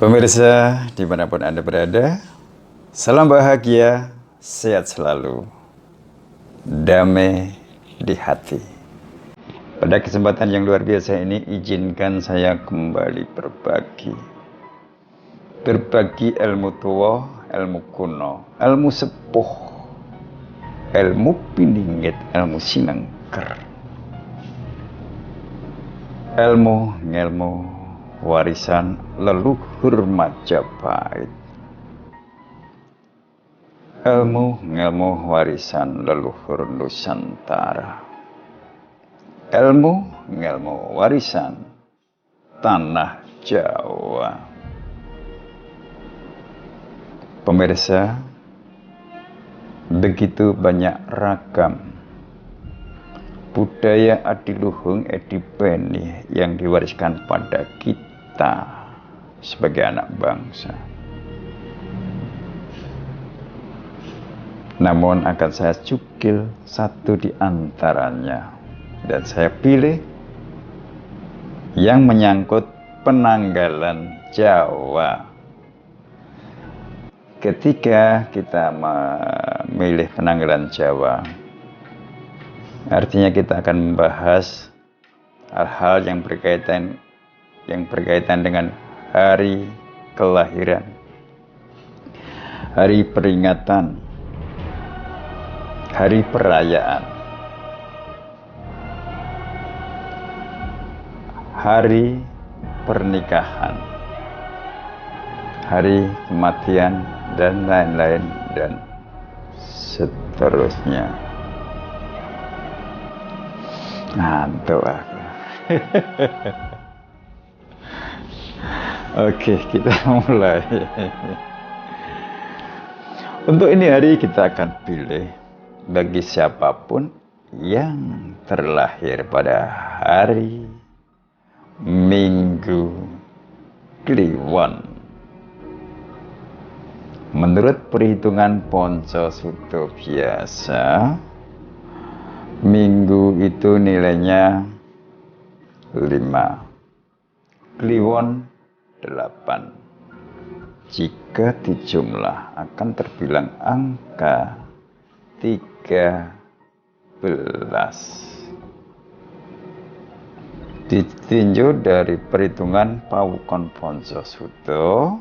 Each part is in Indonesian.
Pemirsa, dimanapun Anda berada, salam bahagia, sehat selalu, damai di hati. Pada kesempatan yang luar biasa ini, izinkan saya kembali berbagi ilmu tua, ilmu kuno, ilmu sepuh, ilmu piningit, ilmu sinengker, ilmu warisan leluhur Majapahit, ilmu warisan leluhur Nusantara, ilmu warisan tanah Jawa. Pemirsa, begitu banyak ragam budaya adiluhung edipeni yang diwariskan pada kita sebagai anak bangsa. Namun akan saya cukil satu di antaranya, dan saya pilih yang menyangkut penanggalan Jawa. Ketika kita memilih penanggalan Jawa, artinya kita akan membahas hal-hal yang berkaitan dengan hari kelahiran, hari peringatan, hari perayaan, hari pernikahan, hari kematian, dan lain-lain dan seterusnya. Ngantuk aku. Oke, kita mulai. Untuk ini hari kita akan pilih bagi siapapun yang terlahir pada hari Minggu Kliwon. Menurut perhitungan Ponco Suto biasa, Minggu itu nilainya 5, Kliwon 8. Jika dijumlah akan terbilang angka 13. Ditinjau dari perhitungan Pawukon Ponco Suto,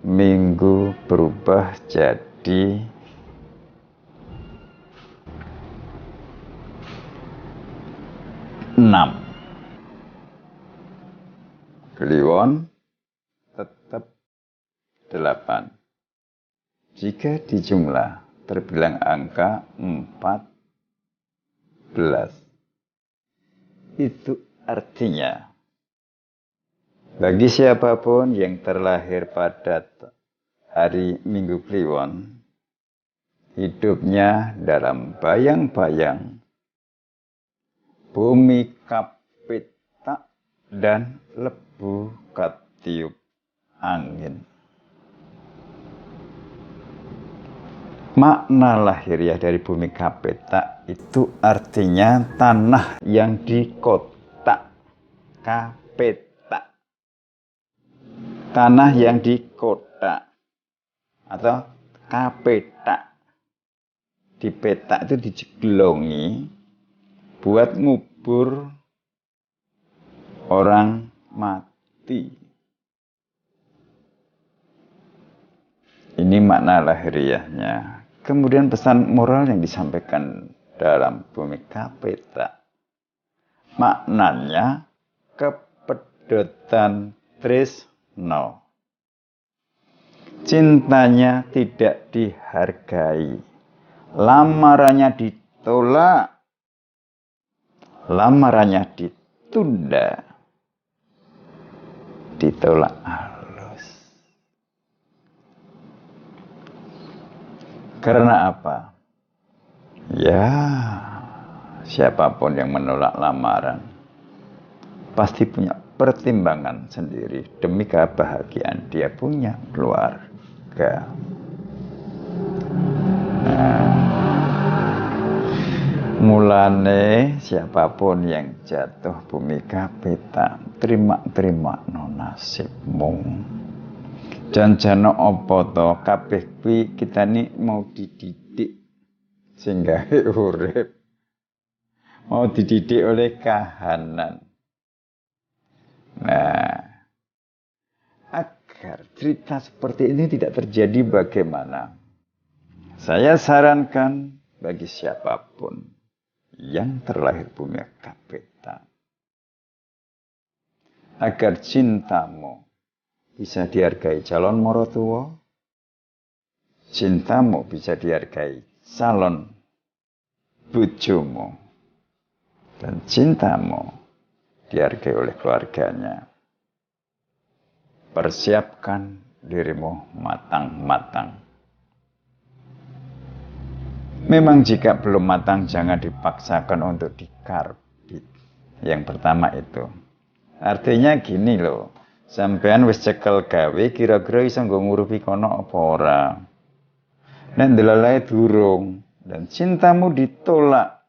Minggu berubah jadi 6. Kliwon tetap 8. Jika dijumlah terbilang angka 14. Itu artinya bagi siapapun yang terlahir pada hari Minggu Kliwon, hidupnya dalam bayang-bayang bumi kapetak dan lebu katiup angin. Makna lahiriah dari bumi kapetak itu artinya tanah yang dikotak. Kapetak, tanah yang dikotak atau kapetak. Di petak itu dijeglongi buat ngubur orang mati. Ini makna lahiriahnya. Kemudian pesan moral yang disampaikan dalam bumi kapetak, maknanya kepedotan tresno. Cintanya tidak dihargai, lamarannya ditolak, lamarannya ditunda, ditolak halus. Karena apa? Ya, siapapun yang menolak lamaran pasti punya pertimbangan sendiri demi kebahagiaan dia punya keluarga. Mulane siapapun yang jatuh bumi kapita, terima no nasibmu. Janjana apa to kabeh kuwi kita ni mau dididik sehingga urip. Mau dididik oleh kahanan. Nah, agar cerita seperti ini tidak terjadi bagaimana? Saya sarankan bagi siapapun yang terlahir bumi kapita, agar cintamu bisa dihargai calon morotuwa, cintamu bisa dihargai calon bojomu, dan cintamu dihargai oleh keluarganya. Persiapkan dirimu matang-matang. Memang jika belum matang jangan dipaksakan untuk dikarbit. Yang pertama itu. Artinya gini loh. Sampean wis cekel gawe kira-kira iso nggo ngurupi kono apa ora. Nek ndelalae durung dan cintamu ditolak.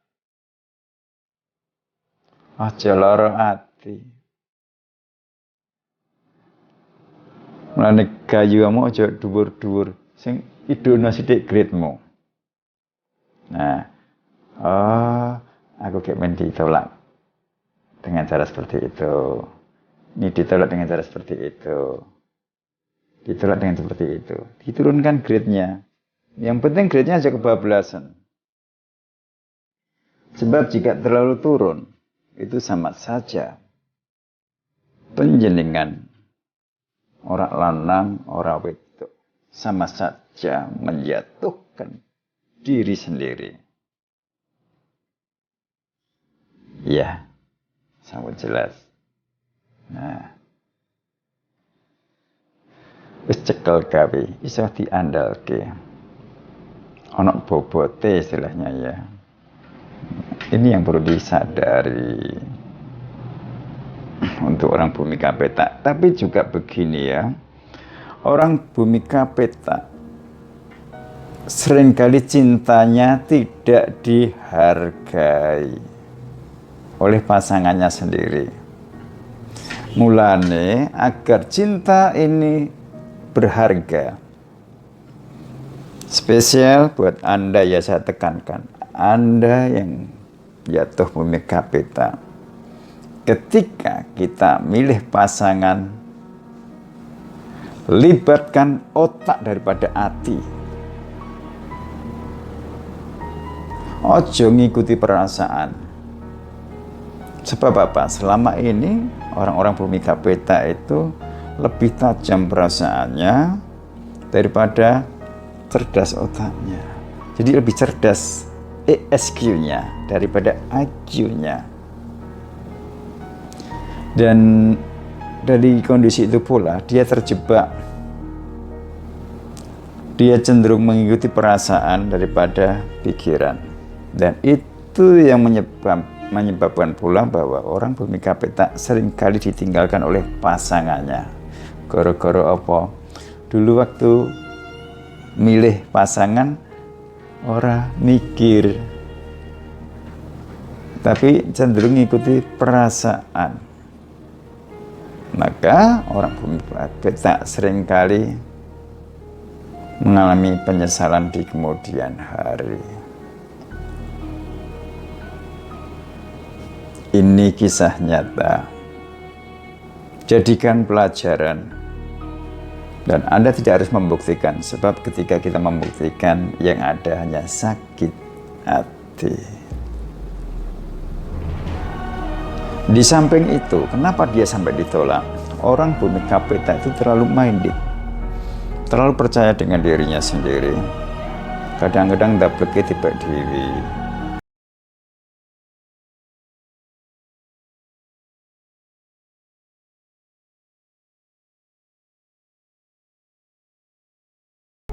Aja lara ati. Mulane gayumu aja dhuwur-dhuwur sing idono sithik gritmu. Nah, aku kayak main ditolak dengan cara seperti itu. Ini ditolak dengan cara seperti itu. Ditolak dengan seperti itu. Diturunkan grade-nya. Yang penting grade-nya aja kebablasan. Sebab jika terlalu turun, itu sama saja panjenengan orang lanang, orang wedok sama saja menjatuhkan diri sendiri. Ya, sangat jelas. Nah, wis cekel gawe, iso diandalke. Ana bobote istilahnya ya. Ini yang perlu disadari untuk orang bumi kapita. Tapi juga begini ya, orang bumi kapita seringkali cintanya tidak dihargai oleh pasangannya sendiri. Mulane agar cinta ini berharga, spesial buat Anda ya saya tekankan, Anda yang jatuh bumi kapita, ketika kita milih pasangan, libatkan otak daripada hati. Ojo ngikuti perasaan. Sebab apa? Selama ini orang-orang bumi kapita itu lebih tajam perasaannya daripada cerdas otaknya. Jadi lebih cerdas ESQ-nya daripada IQ-nya. Dan dari kondisi itu pula dia terjebak. Dia cenderung mengikuti perasaan daripada pikiran. Dan itu yang menyebabkan pula bahwa orang bumi kapita seringkali ditinggalkan oleh pasangannya. Gara-gara apa? Dulu waktu milih pasangan, orang mikir, tapi cenderung mengikuti perasaan. Maka orang bumi kapita seringkali mengalami penyesalan di kemudian hari. Ini kisah nyata. Jadikan pelajaran. Dan Anda tidak harus membuktikan. Sebab ketika kita membuktikan, yang ada hanya sakit hati. Di samping itu, kenapa dia sampai ditolak? Orang bumi kapita itu terlalu minded. Terlalu percaya dengan dirinya sendiri. Kadang-kadang dapat tiba diri.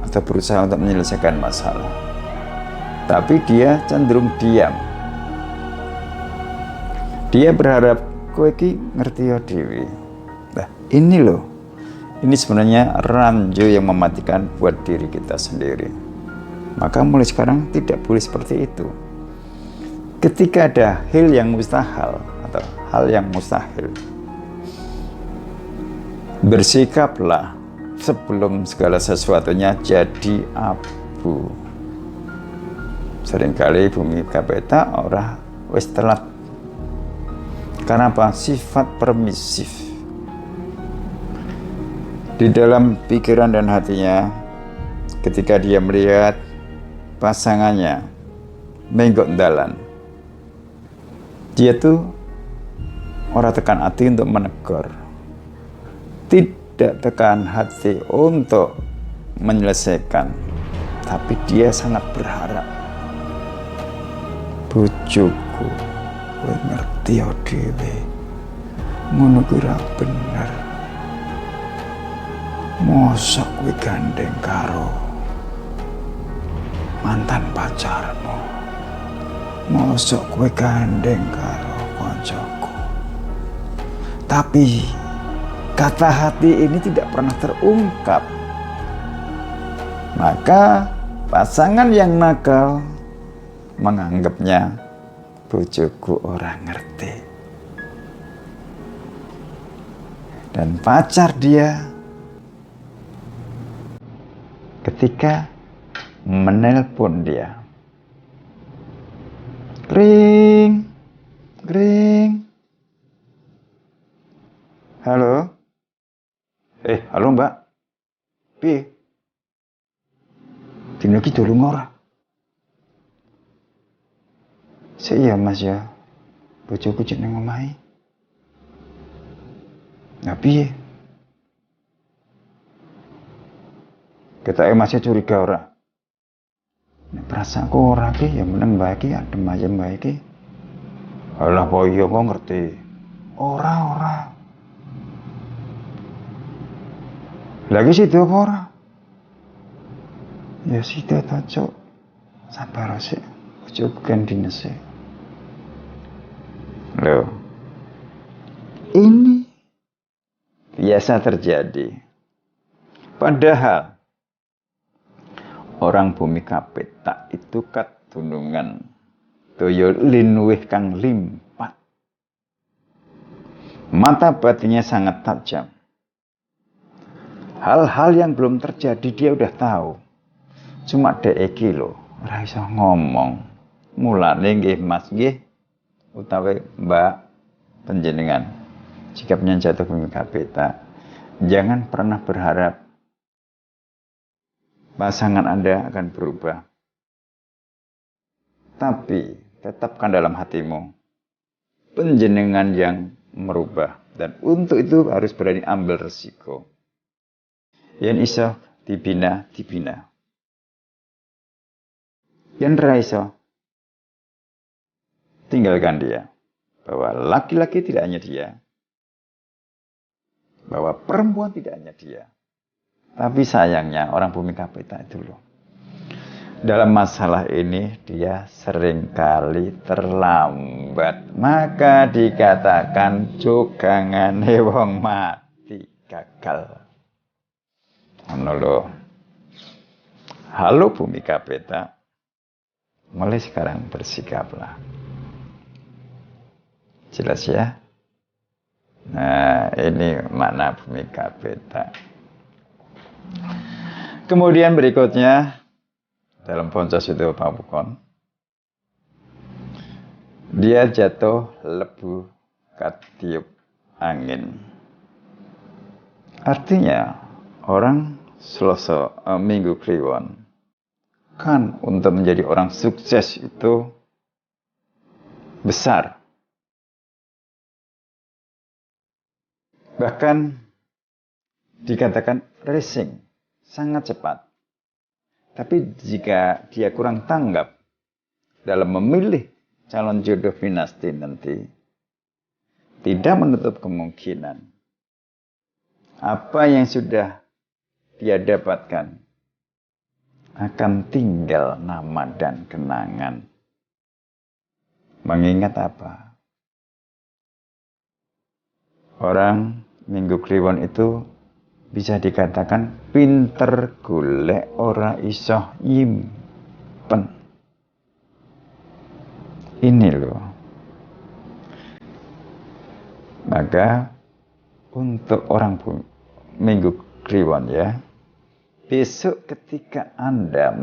Atau berusaha untuk menyelesaikan masalah. Tapi dia cenderung diam. Dia berharap kowe iki ngerti ya dewi. Nah, ini loh. Ini sebenarnya ranjau yang mematikan buat diri kita sendiri. Maka mulai sekarang tidak boleh seperti itu. Ketika ada hal yang mustahil atau hal yang mustahil, bersikaplah sebelum segala sesuatunya jadi abu. Seringkali bumi kapeta ora wis telat. Karena apa? Sifat permisif di dalam pikiran dan hatinya ketika dia melihat pasangannya menggok dalan. Dia tuh orang tekan hati untuk menegur, tidak tekan hati untuk menyelesaikan, tapi dia sangat berharap, bojoku kowe ngerti dhewe ngono kuwi ra bener, mosok kowe gandeng karo mantan pacarmu, mosok kowe gandeng karo koncoku. Tapi kata hati ini tidak pernah terungkap. Maka pasangan yang nakal menganggapnya bojoku orang ngerti. Dan pacar dia ketika menelpon dia, ring, ring. Halo? Halo mbak? Piye? Dino iki durung ora? Iya mas ya, bojoku cek nang omahe. Nah piye? Ketake masih curiga ora? Nek perasaanku ora ki, ya meneng bae ki, adem ayem bae ki. Alah po iya kok ngerti. Ora. Lagi situ apa ora? Ya situ ta, Cuk. Sabar sik. Ojo bukan dinas sik. Loh. Ini biasa terjadi. Padahal orang bumi kapeta itu katunungan toyo linwih kang limpat. Mata batinnya sangat tajam. Hal-hal yang belum terjadi dia udah tahu. Cuma dek iki lho, ora iso ngomong. Mulane nggih Mas nggih utawi Mbak panjenengan sikapnya jatuh bumi kapeta. Jangan pernah berharap pasangan Anda akan berubah. Tapi tetapkan dalam hatimu panjenengan yang merubah, dan untuk itu harus berani ambil resiko. Yen iso dibina. Yen ra iso, tinggalkan dia. Bahwa laki-laki tidak hanya dia, bahwa perempuan tidak hanya dia. Tapi sayangnya orang bumi kapeta itu loh, dalam masalah ini dia seringkali terlambat. Maka dikatakan jogangane wong mati gagal. Ono lho. Halo bumi kapeta, mulai sekarang bersikaplah. Jelas ya? Nah, ini makna bumi kapeta. Kemudian berikutnya dalam Poncosudho Pamukon, dia jatuh lebu katiup angin. Artinya orang Selasa Minggu Kliwon kan untuk menjadi orang sukses itu besar. Bahkan dikatakan racing, sangat cepat. Tapi jika dia kurang tanggap dalam memilih calon jodoh dinasti nanti, tidak menutup kemungkinan apa yang sudah dia dapatkan akan tinggal nama dan kenangan. Mengingat apa? Orang Minggu Kliwon itu bisa dikatakan pinter golek ora iso nyimpen. Ini loh. Maka untuk orang Minggu Kliwon ya, besok ketika Anda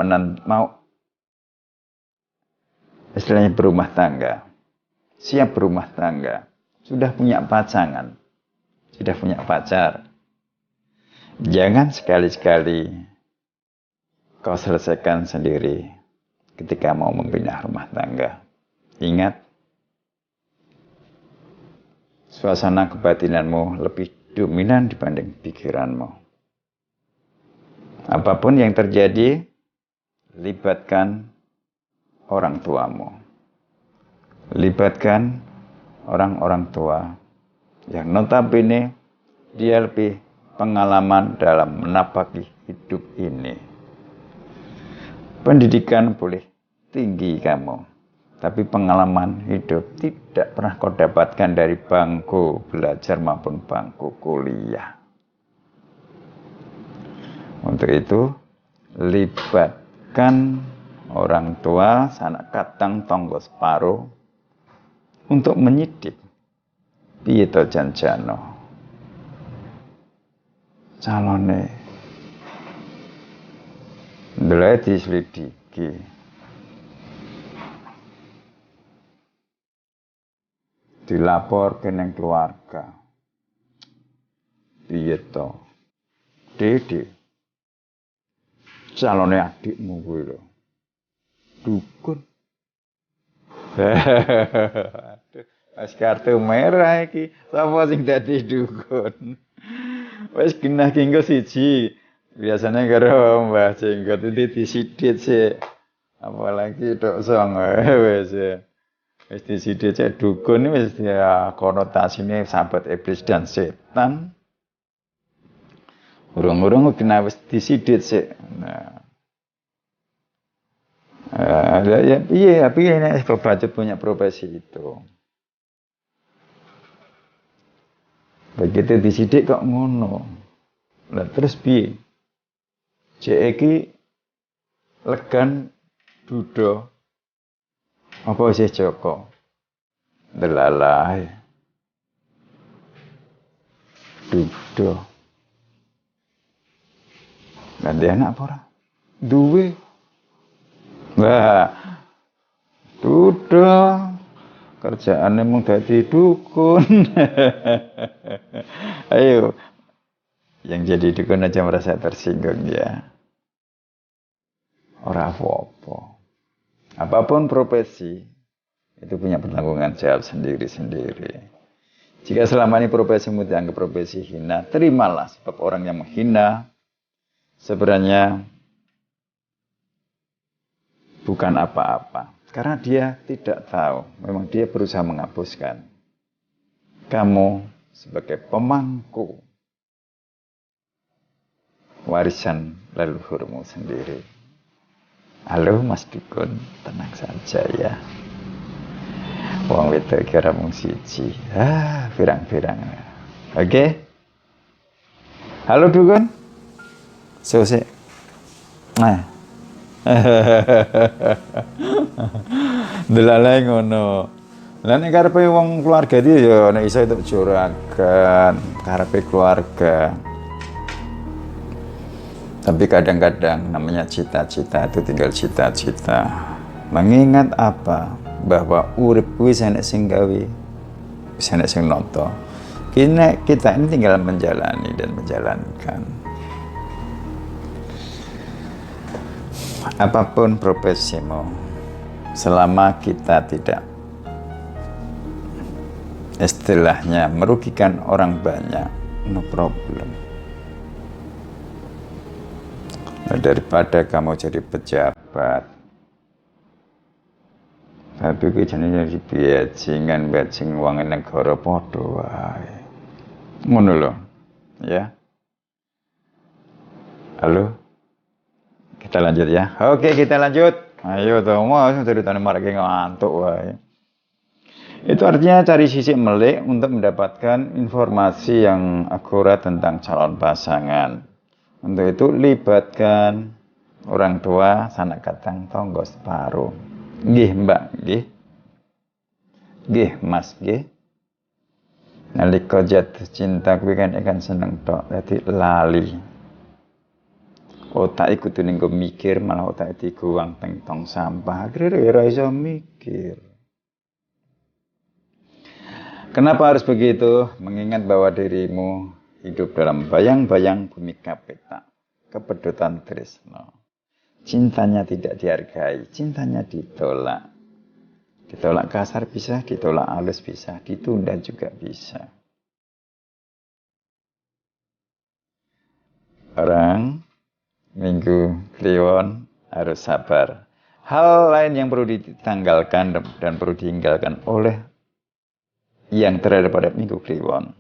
mau istilahnya berumah tangga, siap berumah tangga, sudah punya pasangan, sudah punya pacar, jangan sekali-sekali kau selesaikan sendiri ketika mau membina rumah tangga. Ingat, suasana kebatinanmu lebih dominan dibanding pikiranmu. Apapun yang terjadi, libatkan orang tuamu. Libatkan orang-orang tua yang notabene dia lebih pengalaman dalam menapaki hidup ini. Pendidikan boleh tinggi kamu, tapi pengalaman hidup tidak pernah kau dapatkan dari bangku belajar maupun bangku kuliah. Untuk itu, libatkan orang tua, sanak katang tonggo separo, untuk menyidik piye to janjano calone ndelok diselidiki dilapor ke neng keluarga piye to Dede calone adikmu kuwi lho dukun. Wis kartu merah iki, sapa sing dadi dukun? Wis genah kengko siji. Biasanya karo Mbah Jenggot itu disidit sih. Apalagi tok song wis. Wis disidit cek dukun wis ya konotasinya sahabat iblis dan setan. Urung-urung kena wis disidit sih. Nah. Iya, tapi ini Bacut punya profesi itu. Begitu disidik kok ngono. Lah terus piye? Cek iki legan duda apa isih Joko? Delalah. Duda. Ganti anak apa ora? Duwe. Wah. Duda. Kerjaannya mau jadi dukun. Ayo, yang jadi dukun aja merasa tersinggung ya. Ora apa-apa. Apapun profesi, itu punya pertanggungan jawab sendiri-sendiri. Jika selama ini profesimu dianggap profesi hina, terimalah sebab orang yang menghina sebenarnya bukan apa-apa. Karena dia tidak tahu, memang dia berusaha menghapuskan kamu sebagai pemangku warisan leluhurmu sendiri. Halo Mas Dukun, tenang saja ya. Wong wedok kira mung siji. Pirang-pirang. Oke? Halo Dukun. Sose. Nah. Delalai ngono. Lah nek karepe wong keluarga iki ya nek iso itu juragan, karepe keluarga. Tapi kadang-kadang namanya cita-cita itu tinggal cita-cita. Mengingat apa? Bahwa urip kuwi enek sing gawe, wis enek sing nata. Kita ini tinggal menjalani dan menjalankan. Apapun profesimu, selama kita tidak istilahnya merugikan orang banyak, no problem. Nah, daripada kamu jadi pejabat, tapi gue jadi bajingan uang negara padha wae. Ngono lho, ya. Halo. Kita lanjut ya. Oke, kita lanjut. Ayo dong, mau ceritanya marake ngantuk wae. Itu artinya cari sisi melek untuk mendapatkan informasi yang akurat tentang calon pasangan. Untuk itu libatkan orang tua, sanak katang tonggo separo. Nggih, Mbak, nggih. Nggih, Mas, nggih. Nalika jatuh cinta kuwi kan seneng tok, dadi lali. Otak iku kudu ning mikir, malah otak diguwang teng tong sampah. Akhirnya ora iso mikir. Kenapa harus begitu? Mengingat bahwa dirimu hidup dalam bayang-bayang bumi kapeta. Kepedutan tresno. Cintanya tidak dihargai, cintanya ditolak. Ditolak kasar bisa, ditolak halus bisa, ditunda juga bisa. Orang Minggu Kliwon harus sabar. Hal lain yang perlu ditanggalkan dan perlu ditinggalkan oleh yang terhadap pada Minggu Kliwon.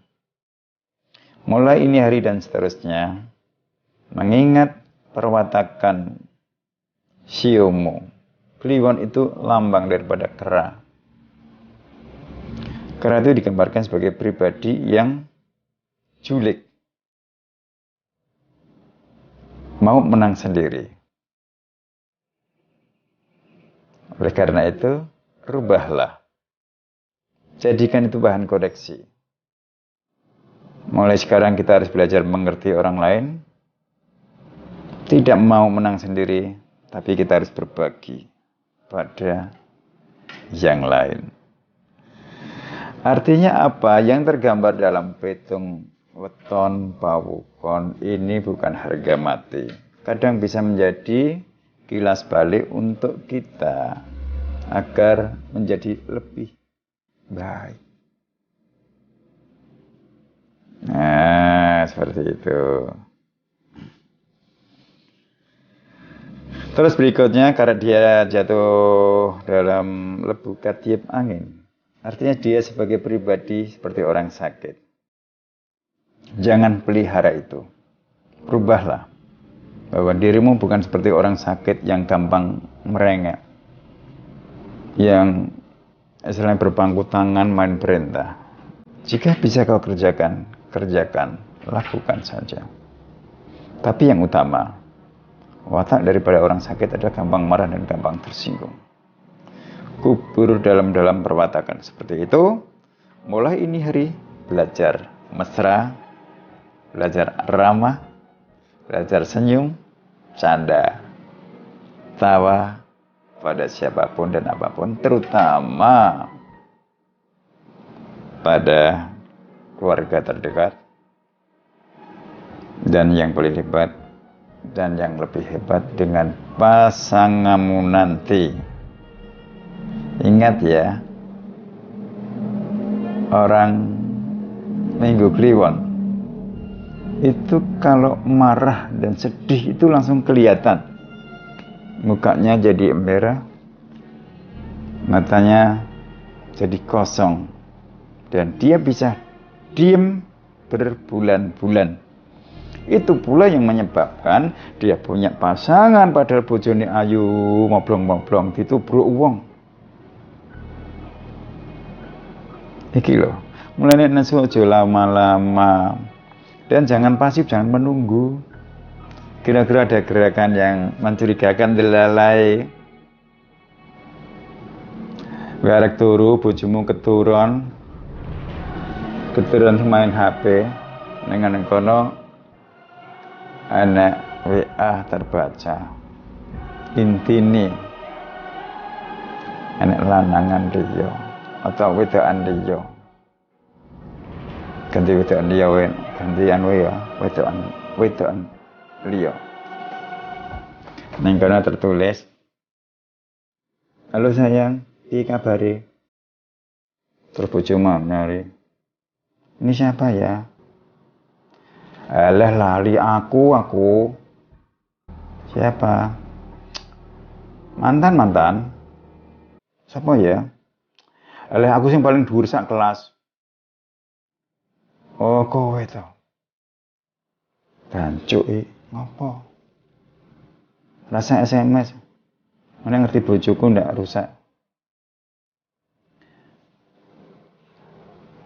Mulai ini hari dan seterusnya, mengingat perwatakan Siomo. Kliwon itu lambang daripada kera. Kera itu digambarkan sebagai pribadi yang julik. Mau menang sendiri. Oleh karena itu, rubahlah. Jadikan itu bahan koreksi. Mulai sekarang kita harus belajar mengerti orang lain. Tidak mau menang sendiri, tapi kita harus berbagi pada yang lain. Artinya apa? Yang tergambar dalam petung weton pawukon ini bukan harga mati. Kadang bisa menjadi kilas balik untuk kita agar menjadi lebih baik. Nah, seperti itu. Terus berikutnya, karena dia jatuh dalam lebuka tiup angin. Artinya dia sebagai pribadi seperti orang sakit. Jangan pelihara itu. Rubahlah. Bahwa dirimu bukan seperti orang sakit yang gampang merengek. Yang istilahnya berpangku tangan main perintah. Jika bisa kau kerjakan, lakukan saja. Tapi yang utama, watak daripada orang sakit adalah gampang marah dan gampang tersinggung. Kubur dalam perwatakan seperti itu. Mulai ini hari belajar mesra, belajar ramah, belajar senyum, canda, tawa pada siapapun dan apapun, terutama pada keluarga terdekat. Dan yang paling hebat dan yang lebih hebat dengan pasanganmu nanti. Ingat ya, orang Minggu Kliwon itu kalau marah dan sedih itu langsung kelihatan. Mukanya jadi merah, matanya jadi kosong, dan dia bisa diam berbulan-bulan. Itu pula yang menyebabkan dia punya pasangan padahal bojone ayu moblong-moblong ditubruk wong. Iki loh, mulai nesu aja lama-lama. Dan jangan pasif, jangan menunggu. Kira-kira ada gerakan yang mencurigakan delalai. Garek turu, bojomu keturun main HP. Dengan kono anak WA terbaca. Intini anak lanangan dia atau wedokan dia. Ganti wedokan dia gantian ya, wedokan liya. Ning kono tertulis, "Halo sayang, piye kabare?" Terus bojomu nyari, "Ini siapa ya?" "Alah lali aku. Siapa?" Mantan. Siapa ya? "Alah aku sing paling dhuwur sak kelas." "Oh, kowe to." Gancuk ngopo? Rasa SMS. Mana ngerti bojoku ndak rusak.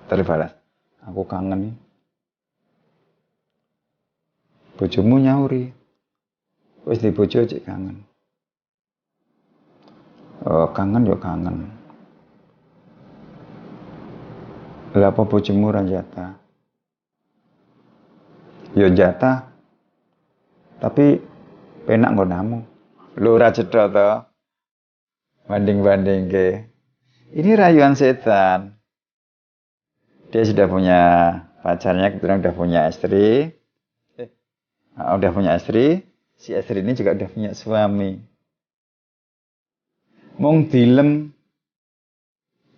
Terbalas. Aku kangen nih. Bojomu nyauri. Wis di bojo cek kangen. Oh, kangen yo kangen. Lah apa bojomu ora jatah? Ya jatah. Tapi penak nggonamu. Lho ora cedhak to. Banding-banding ke. Ini rayuan setan. Dia sudah punya pacarnya, kebetulan udah punya istri. Udah punya istri. Si istri ini juga udah punya suami. Mung dilem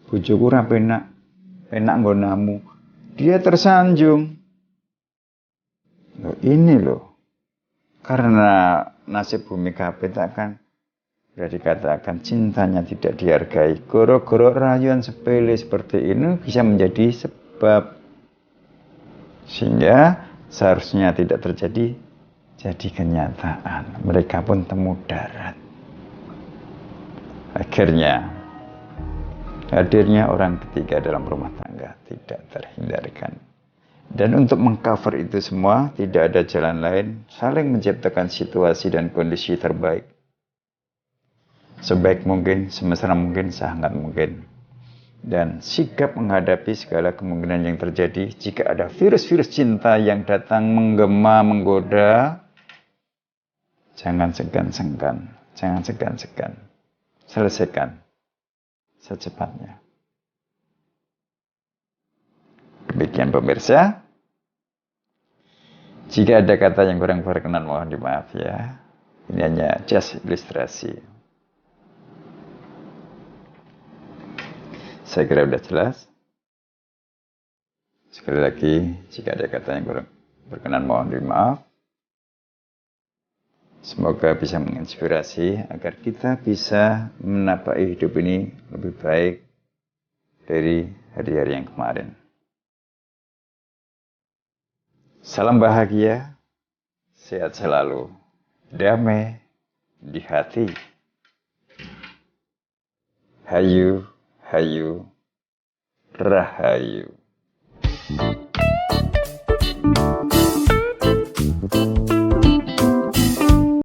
bojoku ora penak nggonamu. Dia tersanjung. Loh, ini loh. Karena nasib bumi kapita kan sudah dikatakan cintanya tidak dihargai. Goro-goro rayuan sepele seperti ini bisa menjadi sebab sehingga seharusnya tidak terjadi jadi kenyataan. Mereka pun temu darat. Akhirnya hadirnya orang ketiga dalam rumah tangga tidak terhindarkan. Dan untuk mengcover itu semua, tidak ada jalan lain, saling menciptakan situasi dan kondisi terbaik. Sebaik mungkin, semesra mungkin, sehangat mungkin. Dan sikap menghadapi segala kemungkinan yang terjadi, jika ada virus-virus cinta yang datang menggema, menggoda, jangan segan-segan, selesaikan secepatnya. Demikian pemirsa. Jika ada kata yang kurang berkenan mohon dimaaf ya. Ini hanya just ilustrasi. Saya kira sudah jelas. Sekali lagi, jika ada kata yang kurang berkenan mohon dimaaf. Semoga bisa menginspirasi agar kita bisa menapaki hidup ini lebih baik dari hari-hari yang kemarin. Salam bahagia, sehat selalu, damai di hati. Hayu, hayu, rahayu.